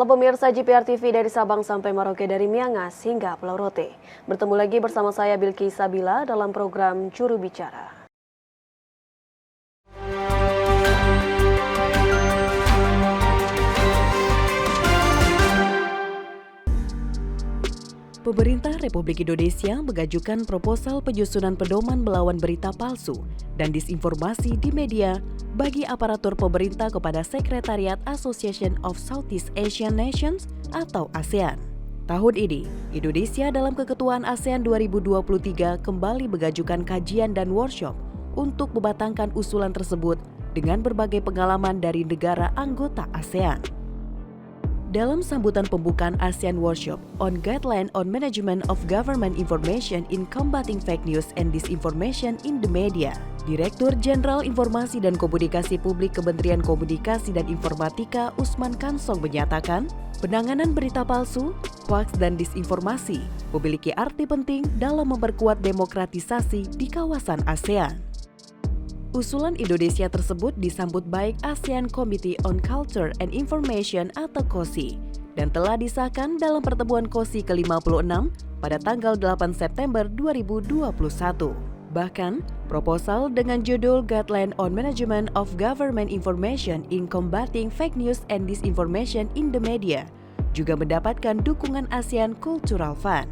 Halo pemirsa GPR TV dari Sabang sampai Merauke, dari Miangas hingga Pulau Rote. Bertemu lagi bersama saya Bilki Sabila dalam program Juru Bicara. Pemerintah Republik Indonesia mengajukan proposal penyusunan pedoman melawan berita palsu dan disinformasi di media bagi aparatur pemerintah kepada Sekretariat Association of Southeast Asian Nations atau ASEAN. Tahun ini, Indonesia dalam keketuaan ASEAN 2023 kembali mengajukan kajian dan workshop untuk mematangkan usulan tersebut dengan berbagai pengalaman dari negara anggota ASEAN. Dalam sambutan pembukaan ASEAN Workshop on Guideline on Management of Government Information in Combating Fake News and Disinformation in the Media, Direktur Jenderal Informasi dan Komunikasi Publik Kementerian Komunikasi dan Informatika Usman Kansong menyatakan, penanganan berita palsu, hoaks dan disinformasi memiliki arti penting dalam memperkuat demokratisasi di kawasan ASEAN. Usulan Indonesia tersebut disambut baik ASEAN Committee on Culture and Information atau KOSI dan telah disahkan dalam pertemuan KOSI ke-56 pada tanggal 8 September 2021. Bahkan, proposal dengan judul Guideline on Management of Government Information in Combating Fake News and Disinformation in the Media juga mendapatkan dukungan ASEAN Cultural Fund.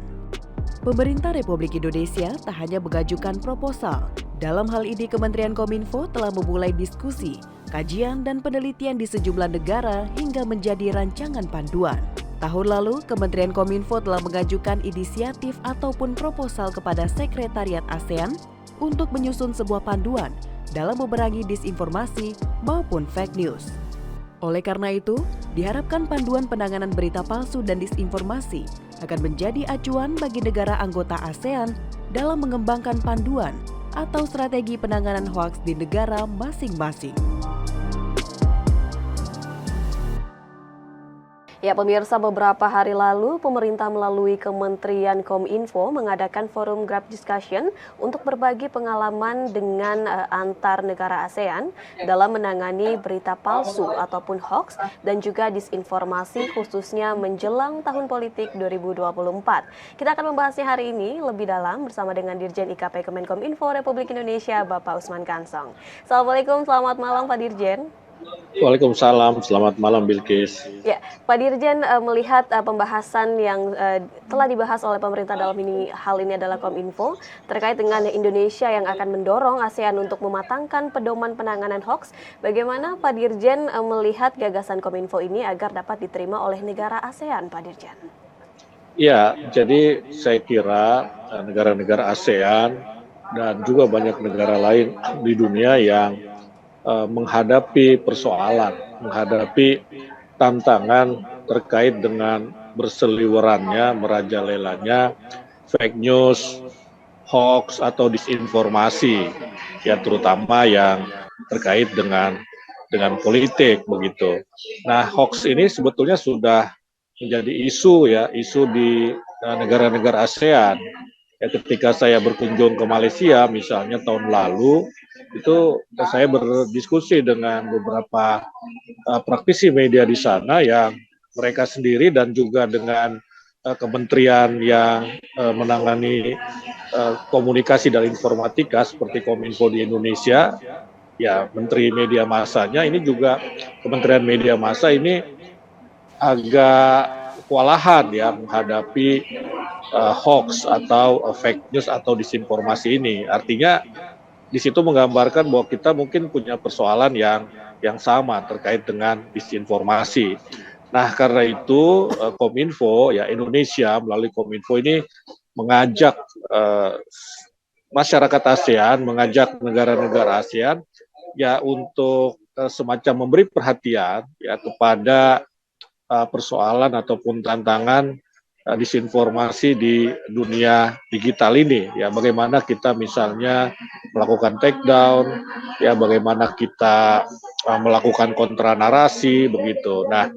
Pemerintah Republik Indonesia tak hanya mengajukan proposal. Dalam hal ini, Kementerian Kominfo telah memulai diskusi, kajian, dan penelitian di sejumlah negara hingga menjadi rancangan panduan. Tahun lalu, Kementerian Kominfo telah mengajukan inisiatif ataupun proposal kepada Sekretariat ASEAN untuk menyusun sebuah panduan dalam memerangi disinformasi maupun fake news. Oleh karena itu, diharapkan panduan penanganan berita palsu dan disinformasi akan menjadi acuan bagi negara anggota ASEAN dalam mengembangkan panduan atau strategi penanganan hoaks di negara masing-masing. Ya pemirsa, beberapa hari lalu pemerintah melalui Kementerian Kominfo mengadakan forum Grab Discussion untuk berbagi pengalaman dengan antar negara ASEAN dalam menangani berita palsu ataupun hoax dan juga disinformasi khususnya menjelang tahun politik 2024. Kita akan membahasnya hari ini lebih dalam bersama dengan Dirjen IKP Kemenkominfo Republik Indonesia Bapak Usman Kansong. Assalamualaikum, selamat malam Pak Dirjen. Waalaikumsalam, selamat malam Bilkis. Ya, Pak Dirjen melihat pembahasan yang telah dibahas oleh pemerintah dalam hal ini adalah Kominfo terkait dengan Indonesia yang akan mendorong ASEAN untuk mematangkan pedoman penanganan hoax. Bagaimana Pak Dirjen melihat gagasan Kominfo ini agar dapat diterima oleh negara ASEAN, Pak Dirjen? Ya, jadi saya kira negara-negara ASEAN dan juga banyak negara lain di dunia yang menghadapi persoalan, menghadapi tantangan terkait dengan berseliwerannya, merajalelanya fake news, hoax atau disinformasi, ya terutama yang terkait dengan politik begitu. Nah, hoax ini sebetulnya sudah menjadi isu di negara-negara ASEAN. Ya, ketika saya berkunjung ke Malaysia misalnya tahun lalu, itu saya berdiskusi dengan beberapa praktisi media di sana yang mereka sendiri dan juga dengan kementerian yang menangani komunikasi dan informatika seperti Kominfo di Indonesia, ya Menteri Media Massanya ini juga Kementerian Media Massa ini agak kewalahan ya menghadapi hoax atau fake news atau disinformasi ini. Artinya di situ menggambarkan bahwa kita mungkin punya persoalan yang sama terkait dengan disinformasi. Nah, karena itu Kominfo ya Indonesia melalui Kominfo ini mengajak masyarakat ASEAN, mengajak negara-negara ASEAN ya untuk semacam memberi perhatian ya kepada persoalan ataupun tantangan disinformasi di dunia digital ini ya, bagaimana kita misalnya melakukan take down ya, bagaimana kita melakukan kontra narasi begitu. Nah,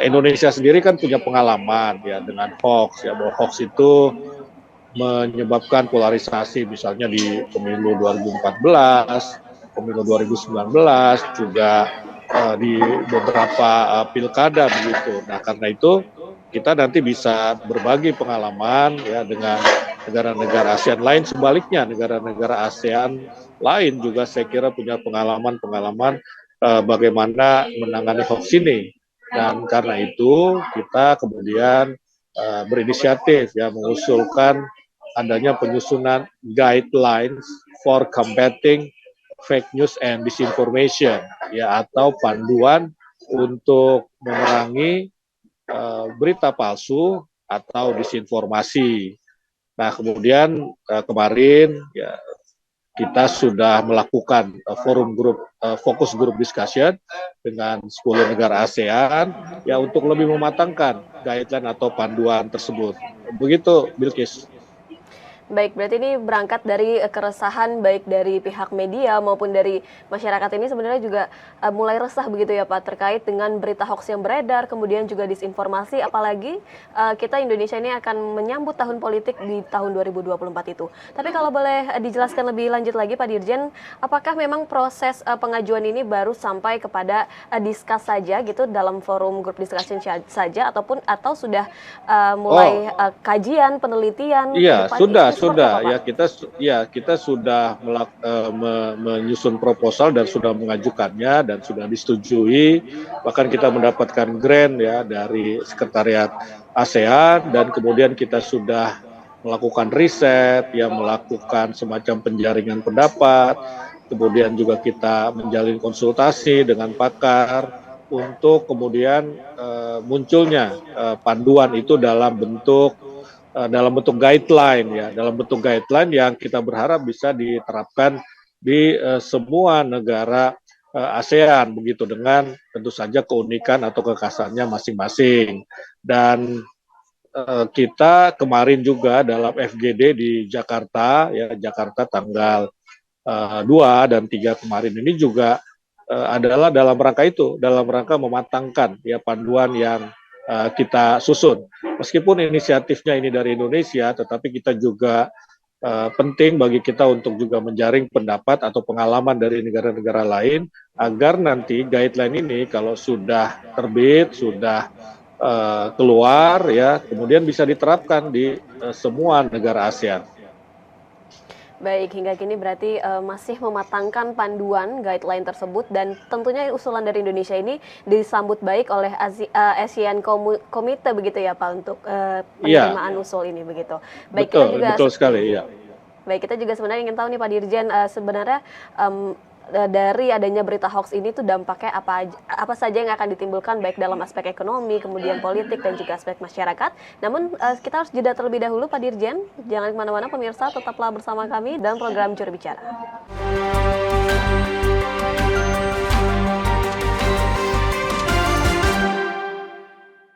Indonesia sendiri kan punya pengalaman ya dengan hoax ya, bahwa hoax itu menyebabkan polarisasi misalnya di pemilu 2014, pemilu 2019 juga di beberapa pilkada begitu. Nah, karena itu kita nanti bisa berbagi pengalaman ya dengan negara-negara ASEAN lain, sebaliknya negara-negara ASEAN lain juga saya kira punya pengalaman-pengalaman bagaimana menangani hoax ini. Dan karena itu kita kemudian berinisiatif ya mengusulkan adanya penyusunan guidelines for combating fake news and disinformation ya, atau panduan untuk memerangi berita palsu atau disinformasi. Nah, kemudian kemarin ya kita sudah melakukan forum grup fokus grup discussion dengan 10 negara ASEAN ya untuk lebih mematangkan guideline atau panduan tersebut. Begitu, Bilkis. Baik, berarti ini berangkat dari keresahan baik dari pihak media maupun dari masyarakat ini sebenarnya juga mulai resah begitu ya Pak terkait dengan berita hoax yang beredar, kemudian juga disinformasi, apalagi kita Indonesia ini akan menyambut tahun politik di tahun 2024 itu. Tapi kalau boleh dijelaskan lebih lanjut lagi Pak Dirjen, apakah memang proses pengajuan ini baru sampai kepada discuss saja gitu dalam forum group discussion saja atau sudah mulai kajian, penelitian? Iya, sudah Apa, ya kita sudah menyusun proposal dan sudah mengajukannya dan sudah disetujui, bahkan kita mendapatkan grant ya dari sekretariat ASEAN, dan kemudian kita sudah melakukan riset ya, melakukan semacam penjaringan pendapat, kemudian juga kita menjalin konsultasi dengan pakar untuk kemudian munculnya panduan itu dalam bentuk guideline ya, dalam bentuk guideline yang kita berharap bisa diterapkan di semua negara ASEAN begitu, dengan tentu saja keunikan atau kekhasannya masing-masing. Dan kita kemarin juga dalam FGD di Jakarta ya, Jakarta tanggal 2 dan 3 kemarin ini juga adalah dalam rangka itu, dalam rangka mematangkan ya panduan yang kita susun. Meskipun inisiatifnya ini dari Indonesia, tetapi kita juga penting bagi kita untuk juga menjaring pendapat atau pengalaman dari negara-negara lain, agar nanti guideline ini kalau sudah terbit, sudah keluar ya, kemudian bisa diterapkan di semua negara ASEAN. Baik, hingga kini berarti masih mematangkan panduan guideline tersebut, dan tentunya usulan dari Indonesia ini disambut baik oleh ASEAN Committee begitu ya Pak untuk penerimaan usul ini begitu. Baik, betul sekali ya. Baik, kita juga sebenarnya ingin tahu nih Pak Dirjen, sebenarnya dari adanya berita hoax ini tuh dampaknya apa saja yang akan ditimbulkan baik dalam aspek ekonomi, kemudian politik dan juga aspek masyarakat. Namun kita harus jeda terlebih dahulu Pak Dirjen. Jangan kemana-mana pemirsa, tetaplah bersama kami dalam program Juru Bicara.